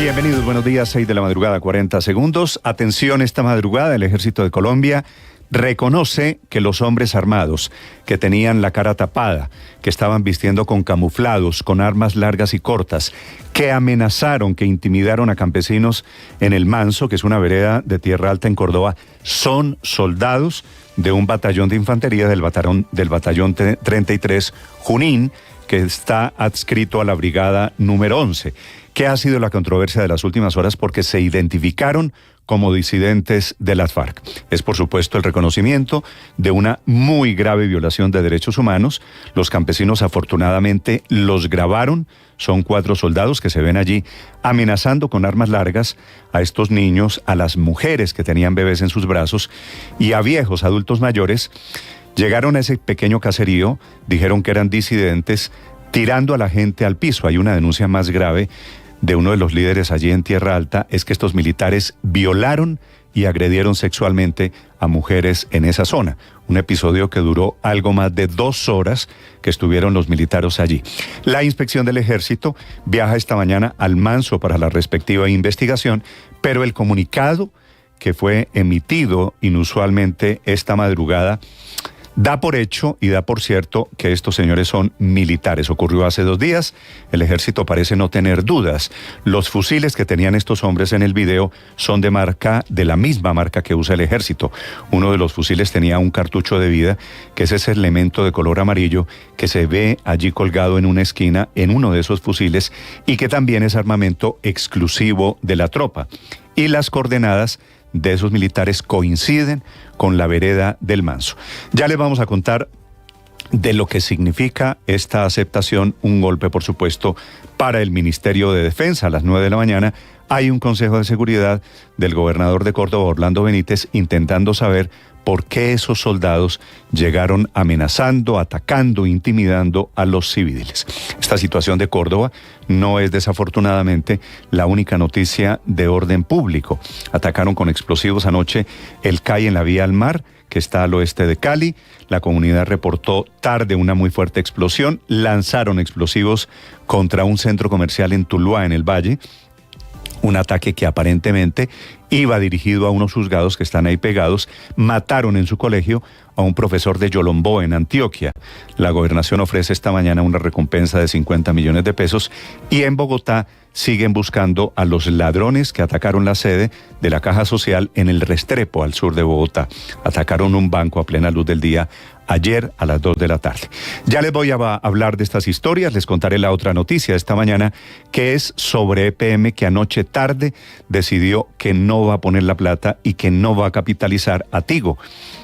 Bienvenidos, buenos días, 6 de la madrugada, 40 segundos. Atención, esta madrugada el Ejército de Colombia reconoce que los hombres armados que tenían la cara tapada, que estaban vistiendo con camuflados, con armas largas y cortas, que amenazaron, que intimidaron a campesinos en El Manso, que es una vereda de Tierra Alta en Córdoba, son soldados de un batallón de infantería del batallón 33 Junín, que está adscrito a la brigada número 11. ¿Qué ha sido la controversia de las últimas horas? Porque se identificaron como disidentes de las FARC. Es, por supuesto, el reconocimiento de una muy grave violación de derechos humanos. Los campesinos, afortunadamente, los grabaron. Son 4 soldados que se ven allí amenazando con armas largas a estos niños, a las mujeres que tenían bebés en sus brazos y a viejos, adultos mayores. Llegaron a ese pequeño caserío, dijeron que eran disidentes, tirando a la gente al piso. Hay una denuncia más grave de uno de los líderes allí en Tierra Alta, es que estos militares violaron y agredieron sexualmente a mujeres en esa zona. Un episodio que duró algo más de 2 horas que estuvieron los militares allí. La inspección del Ejército viaja esta mañana al Manso para la respectiva investigación, pero el comunicado que fue emitido inusualmente esta madrugada da por hecho y da por cierto que estos señores son militares. Ocurrió hace 2 días, el Ejército parece no tener dudas. Los fusiles que tenían estos hombres en el video son de la misma marca que usa el Ejército. Uno de los fusiles tenía un cartucho de vida, que es ese elemento de color amarillo que se ve allí colgado en una esquina en uno de esos fusiles y que también es armamento exclusivo de la tropa. Y las coordenadas de esos militares coinciden con la vereda del Manso. Ya les vamos a contar de lo que significa esta aceptación, un golpe, por supuesto, para el Ministerio de Defensa. A las 9 de la mañana hay un Consejo de Seguridad del gobernador de Córdoba, Orlando Benítez, intentando saber por qué esos soldados llegaron amenazando, atacando, intimidando a los civiles. Esta situación de Córdoba no es desafortunadamente la única noticia de orden público. Atacaron con explosivos anoche el CAI en la vía al mar, que está al oeste de Cali. La comunidad reportó tarde una muy fuerte explosión. Lanzaron explosivos contra un centro comercial en Tuluá, en el Valle. Un ataque que aparentemente iba dirigido a unos juzgados que están ahí pegados. Mataron en su colegio a un profesor de Yolombó, en Antioquia. La gobernación ofrece esta mañana una recompensa de 50 millones de pesos y en Bogotá siguen buscando a los ladrones que atacaron la sede de la Caja Social en el Restrepo, al sur de Bogotá. Atacaron un banco a plena luz del día ayer a las 2 de la tarde. Ya les voy a hablar de estas historias, les contaré la otra noticia de esta mañana, que es sobre EPM, que anoche tarde decidió que no va a poner la plata y que no va a capitalizar a Tigo.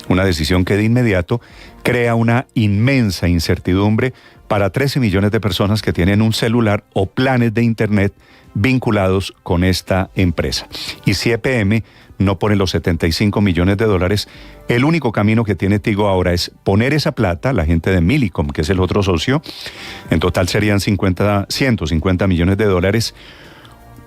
Una decisión que de inmediato crea una inmensa incertidumbre para 13 millones de personas que tienen un celular o planes de internet vinculados con esta empresa. Y si EPM no pone los 75 millones de dólares, el único camino que tiene Tigo ahora es poner esa plata, la gente de Millicom, que es el otro socio, en total serían 150 millones de dólares,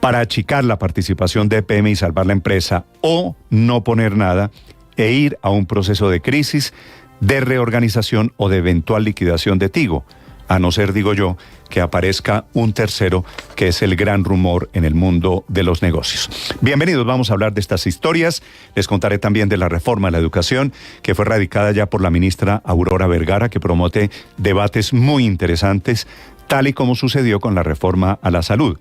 para achicar la participación de EPM y salvar la empresa, o no poner nada e ir a un proceso de crisis, de reorganización o de eventual liquidación de Tigo. A no ser, digo yo, que aparezca un tercero, que es el gran rumor en el mundo de los negocios. Bienvenidos, vamos a hablar de estas historias. Les contaré también de la reforma a la educación, que fue radicada ya por la ministra Aurora Vergara, que promote debates muy interesantes, tal y como sucedió con la reforma a la salud.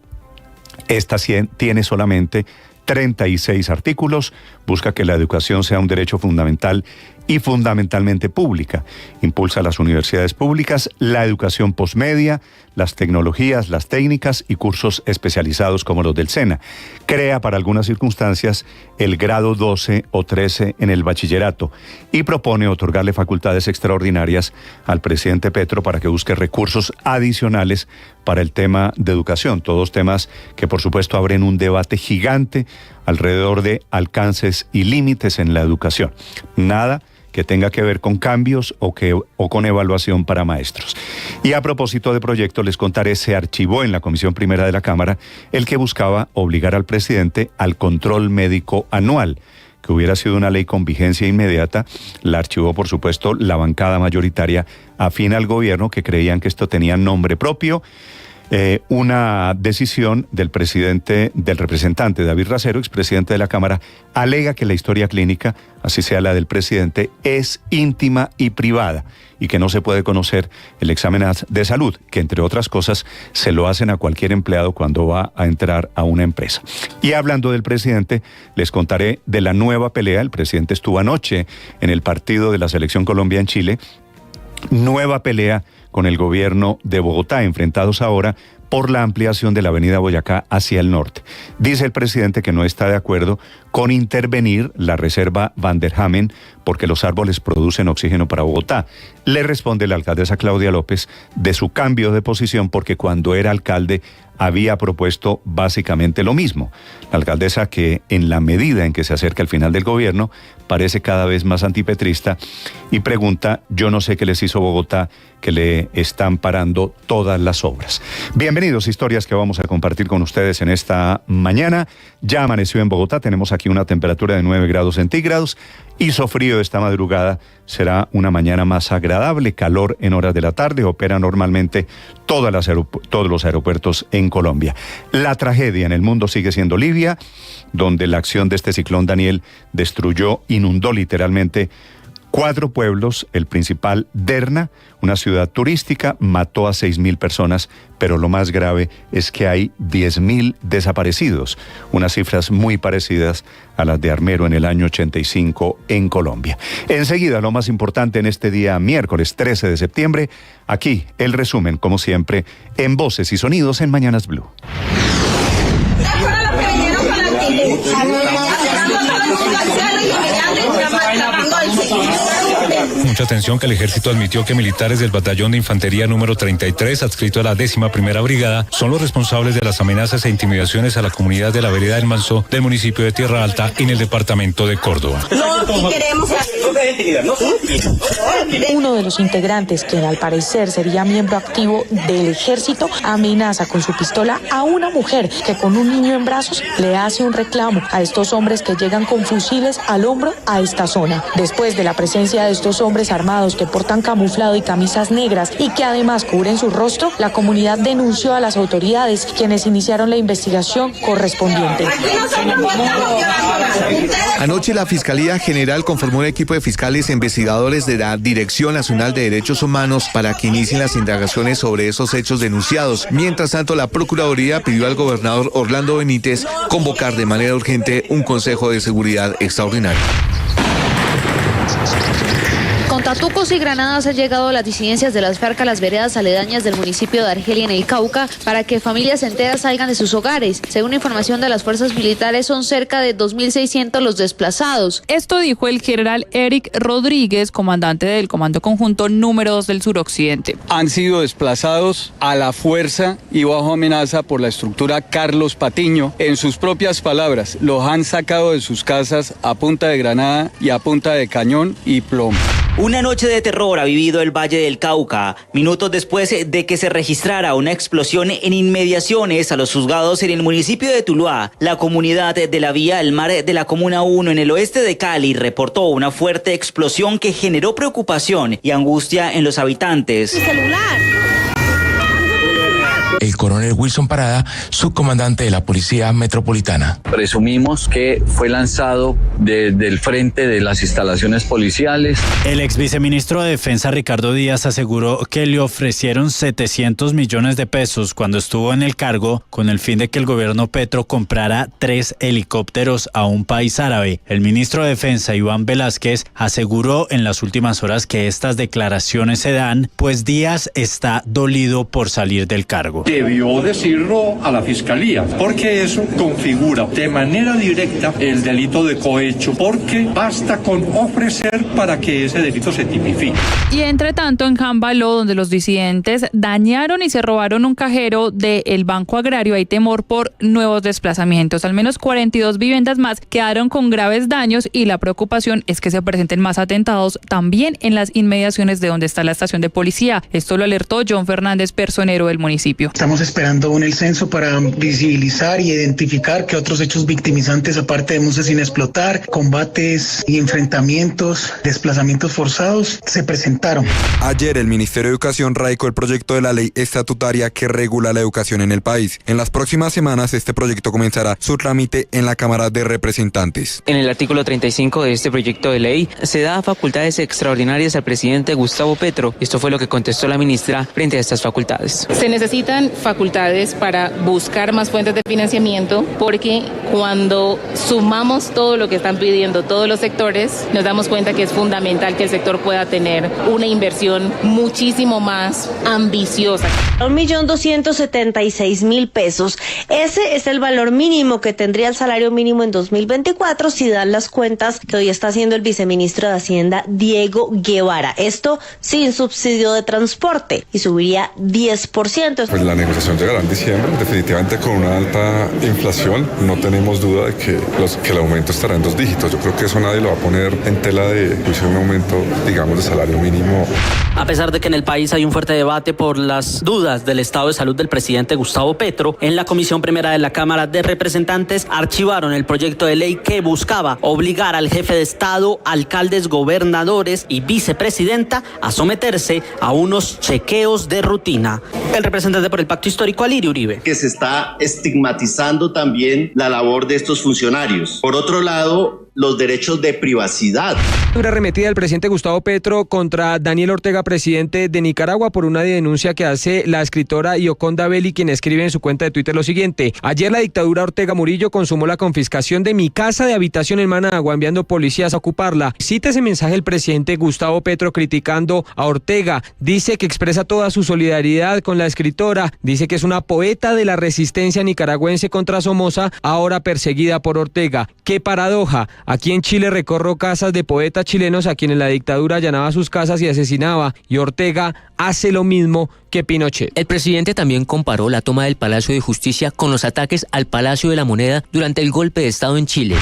Esta tiene solamente 36 artículos, busca que la educación sea un derecho fundamental y fundamentalmente pública. Impulsa las universidades públicas, la educación posmedia, las tecnologías, las técnicas y cursos especializados como los del SENA. Crea para algunas circunstancias el grado 12 o 13 en el bachillerato y propone otorgarle facultades extraordinarias al presidente Petro para que busque recursos adicionales para el tema de educación. Todos temas que por supuesto abren un debate gigante alrededor de alcances y límites en la educación. Nada que tenga que ver con cambios o con evaluación para maestros. Y a propósito de proyectos, les contaré, se archivó en la Comisión Primera de la Cámara el que buscaba obligar al presidente al control médico anual, que hubiera sido una ley con vigencia inmediata. La archivó, por supuesto, la bancada mayoritaria afín al gobierno, que creían que esto tenía nombre propio. una decisión del representante David Racero, expresidente de la Cámara, alega que la historia clínica, así sea la del presidente, es íntima y privada y que no se puede conocer el examen de salud, que entre otras cosas se lo hacen a cualquier empleado cuando va a entrar a una empresa. Y hablando del presidente, les contaré de la nueva pelea. El presidente estuvo anoche en el partido de la Selección Colombia en Chile. Nueva pelea con el gobierno de Bogotá, enfrentados ahora por la ampliación de la avenida Boyacá hacia el norte. Dice el presidente que no está de acuerdo con intervenir la reserva Van der Hamen porque los árboles producen oxígeno para Bogotá. Le responde la alcaldesa Claudia López de su cambio de posición porque cuando era alcalde había propuesto básicamente lo mismo. La alcaldesa, que en la medida en que se acerca el final del gobierno parece cada vez más antipetrista y pregunta: yo no sé qué les hizo Bogotá que le están parando todas las obras. Bienvenidos, historias que vamos a compartir con ustedes en esta mañana. Ya amaneció en Bogotá, tenemos aquí una temperatura de 9 grados centígrados. Hizo frío esta madrugada, será una mañana más agradable, calor en horas de la tarde, opera normalmente todos los aeropuertos en Colombia. La tragedia en el mundo sigue siendo Libia, donde la acción de este ciclón Daniel inundó literalmente 4 pueblos, el principal Derna, una ciudad turística, mató a 6,000 personas, pero lo más grave es que hay 10,000 desaparecidos, unas cifras muy parecidas a las de Armero en el año 85 en Colombia. Enseguida, lo más importante en este día miércoles 13 de septiembre, aquí el resumen, como siempre, en Voces y Sonidos en Mañanas Blue. Mucha atención, que el ejército admitió que militares del batallón de infantería número 33, adscrito a la 11ª Brigada, son los responsables de las amenazas e intimidaciones a la comunidad de la vereda del Manso del municipio de Tierra Alta en el departamento de Córdoba. Uno de los integrantes, quien al parecer sería miembro activo del ejército, amenaza con su pistola a una mujer que con un niño en brazos le hace un reclamo a estos hombres que llegan con fusiles al hombro a esta zona. Después de la presencia de estos hombres armados que portan camuflado y camisas negras y que además cubren su rostro, la comunidad denunció a las autoridades, quienes iniciaron la investigación correspondiente. Anoche la Fiscalía General conformó un equipo de fiscales e investigadores de la Dirección Nacional de Derechos Humanos para que inicien las indagaciones sobre esos hechos denunciados. Mientras tanto, la Procuraduría pidió al gobernador Orlando Benítez convocar de manera urgente un Consejo de Seguridad extraordinario. Con tatucos y granadas han llegado las disidencias de las FARC a las veredas aledañas del municipio de Argelia en el Cauca para que familias enteras salgan de sus hogares. Según información de las fuerzas militares, son cerca de 2.600 los desplazados. Esto dijo el general Eric Rodríguez, comandante del Comando Conjunto número 2 del Suroccidente. Han sido desplazados a la fuerza y bajo amenaza por la estructura Carlos Patiño. En sus propias palabras, los han sacado de sus casas a punta de granada y a punta de cañón y plomo. Una noche de terror ha vivido el Valle del Cauca, minutos después de que se registrara una explosión en inmediaciones a los juzgados en el municipio de Tuluá. La comunidad de la Vía El Mar de la Comuna 1 en el oeste de Cali reportó una fuerte explosión que generó preocupación y angustia en los habitantes. El coronel Wilson Parada, subcomandante de la Policía Metropolitana. Presumimos que fue lanzado desde el frente de las instalaciones policiales. El ex viceministro de Defensa Ricardo Díaz aseguró que le ofrecieron 700 millones de pesos cuando estuvo en el cargo con el fin de que el gobierno Petro comprara 3 helicópteros a un país árabe. El ministro de Defensa, Iván Velázquez, aseguró en las últimas horas que estas declaraciones se dan, pues Díaz está dolido por salir del cargo. Debió decirlo a la Fiscalía, porque eso configura de manera directa el delito de cohecho, porque basta con ofrecer para que ese delito se tipifique. Y entre tanto, en Jambaló, donde los disidentes dañaron y se robaron un cajero del Banco Agrario, hay temor por nuevos desplazamientos. Al menos 42 viviendas más quedaron con graves daños y la preocupación es que se presenten más atentados también en las inmediaciones de donde está la estación de policía. Esto lo alertó John Fernández, personero del municipio. Estamos esperando el censo para visibilizar y identificar qué otros hechos victimizantes, aparte de MUSE sin explotar, combates y enfrentamientos, desplazamientos forzados, se presentaron. Ayer el Ministerio de Educación radicó el proyecto de la ley estatutaria que regula la educación en el país. En las próximas semanas este proyecto comenzará su trámite en la Cámara de Representantes. En el artículo 35 de este proyecto de ley se da facultades extraordinarias al presidente Gustavo Petro. Esto fue lo que contestó la ministra frente a estas facultades. Se necesitan facultades para buscar más fuentes de financiamiento, porque cuando sumamos todo lo que están pidiendo todos los sectores, nos damos cuenta que es fundamental que el sector pueda tener una inversión muchísimo más ambiciosa. 1.276.000 pesos. Ese es el valor mínimo que tendría el salario mínimo en 2024 si dan las cuentas que hoy está haciendo el viceministro de Hacienda, Diego Guevara. Esto sin subsidio de transporte y subiría 10%. Pues la negociación llegará en diciembre, definitivamente con una alta inflación. No tenemos duda de que el aumento estará en 2 dígitos. Yo creo que eso nadie lo va a poner en tela de juicio, un aumento, digamos, de salario mínimo. A pesar de que en el país hay un fuerte debate por las dudas del estado de salud del presidente Gustavo Petro, en la Comisión Primera de la Cámara de Representantes archivaron el proyecto de ley que buscaba obligar al jefe de Estado, alcaldes, gobernadores y vicepresidenta a someterse a unos chequeos de rutina. El representante por el Pacto Histórico, Alirio Uribe. Que se está estigmatizando también la labor de estos funcionarios. Por otro lado, los derechos de privacidad. Una arremetida del presidente Gustavo Petro contra Daniel Ortega, presidente de Nicaragua, por una denuncia que hace la escritora Yoconda Belli, quien escribe en su cuenta de Twitter lo siguiente: ayer la dictadura Ortega Murillo consumó la confiscación de mi casa de habitación en Managua, enviando policías a ocuparla. Cita ese mensaje el presidente Gustavo Petro criticando a Ortega. Dice que expresa toda su solidaridad con la escritora. Dice que es una poeta de la resistencia nicaragüense contra Somoza, ahora perseguida por Ortega. ¡Qué paradoja! Aquí en Chile recorro casas de poetas chilenos a quienes la dictadura allanaba sus casas y asesinaba, y Ortega hace lo mismo que Pinochet. El presidente también comparó la toma del Palacio de Justicia con los ataques al Palacio de la Moneda durante el golpe de Estado en Chile.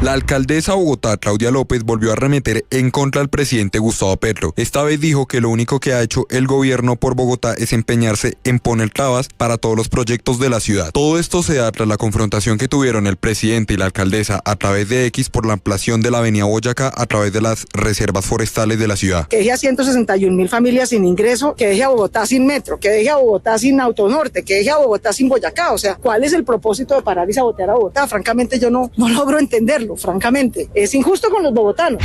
La alcaldesa de Bogotá, Claudia López, volvió a arremeter en contra del presidente Gustavo Petro. Esta vez dijo que lo único que ha hecho el gobierno por Bogotá es empeñarse en poner trabas para todos los proyectos de la ciudad. Todo esto se da tras la confrontación que tuvieron el presidente y la alcaldesa a través de X por la ampliación de la avenida Boyacá a través de las reservas forestales de la ciudad. Que deje a 161.000 familias sin ingreso, que deje a Bogotá sin metro, que deje a Bogotá sin autonorte, que deje a Bogotá sin Boyacá. O sea, ¿cuál es el propósito de parar y sabotear a Bogotá? Francamente yo no logro entenderlo. Francamente, es injusto con los bogotanos.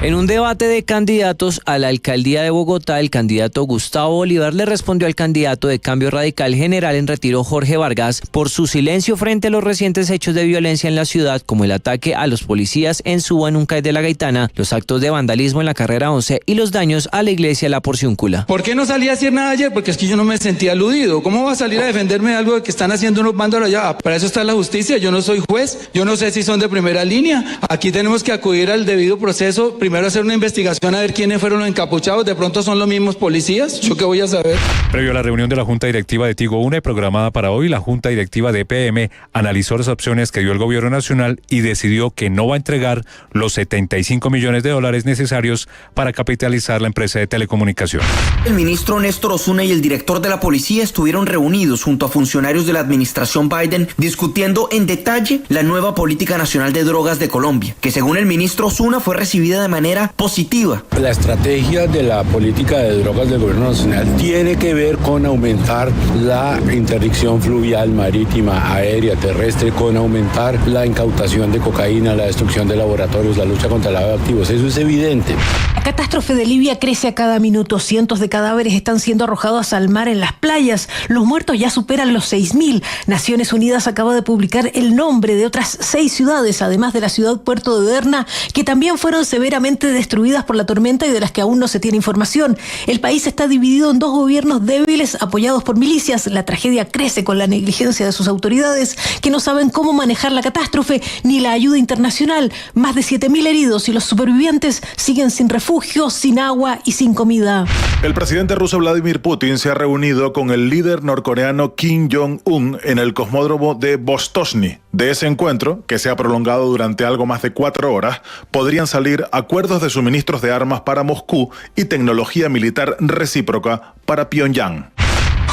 En un debate de candidatos a la alcaldía de Bogotá, el candidato Gustavo Bolívar le respondió al candidato de Cambio Radical general en retiro Jorge Vargas por su silencio frente a los recientes hechos de violencia en la ciudad, como el ataque a los policías en Suba, en Uncay de la Gaitana, los actos de vandalismo en la carrera 11 y los daños a la iglesia La Porciúncula. ¿Por qué no salí a decir nada ayer? Porque es que yo no me sentía aludido. ¿Cómo va a salir a defenderme de algo que están haciendo unos bandos allá? Para eso está la justicia. Yo no soy juez. Yo no sé si son de primera línea. Aquí tenemos que acudir al debido proceso. Primero hacer una investigación a ver quiénes fueron los encapuchados. De pronto son los mismos policías. ¿Yo qué voy a saber? Previo a la reunión de la Junta Directiva de Tigo UNE programada para hoy, la Junta Directiva de EPM analizó las opciones que dio el gobierno nacional y decidió que no va a entregar los $75 millones necesarios para capitalizar la empresa de telecomunicación. El ministro Néstor Osuna y el director de la policía estuvieron reunidos junto a funcionarios de la administración Biden discutiendo en detalle la nueva política nacional de drogas de Colombia, que según el ministro Osuna fue recibida de manera positiva. La estrategia de la política de drogas del gobierno nacional tiene que ver con aumentar la interdicción fluvial, marítima, aérea, terrestre, con aumentar la incautación de cocaína, la destrucción de laboratorios, la lucha contra el lavado de activos. Eso es evidente. La catástrofe de Libia crece a cada minuto. Cientos de cadáveres están siendo arrojados al mar en las playas. Los muertos ya superan los 6.000. Naciones Unidas acaba de publicar el nombre de otras 6 ciudades, además de la ciudad puerto de Derna, que también fueron severamente destruidas por la tormenta y de las que aún no se tiene información. El país está dividido en 2 gobiernos débiles apoyados por milicias. La tragedia crece con la negligencia de sus autoridades, que no saben cómo manejar la catástrofe ni la ayuda internacional. Más de 7.000 heridos y los supervivientes siguen sin refugio, sin agua y sin comida. El presidente ruso Vladimir Putin se ha reunido con el líder norcoreano Kim Jong-un en el cosmódromo de Vostochny. De ese encuentro, que se ha prolongado durante algo más de 4 horas, podrían salir acuerdos de suministros de armas para Moscú y tecnología militar recíproca para Pyongyang.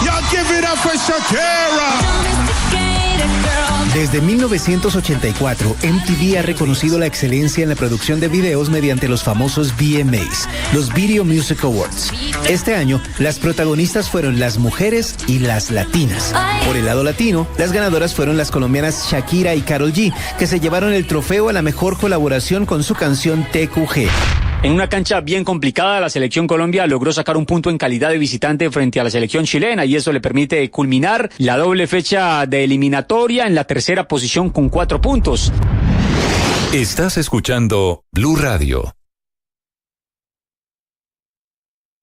Y'all give it up for Shakira. Desde 1984, MTV ha reconocido la excelencia en la producción de videos mediante los famosos VMAs, los Video Music Awards. Este año, las protagonistas fueron las mujeres y las latinas. Por el lado latino, las ganadoras fueron las colombianas Shakira y Karol G, que se llevaron el trofeo a la mejor colaboración con su canción TQG. En una cancha bien complicada, la selección Colombia logró sacar un punto en calidad de visitante frente a la selección chilena y eso le permite culminar la doble fecha de eliminatoria en la tercera posición con 4 puntos. Estás escuchando Blue Radio.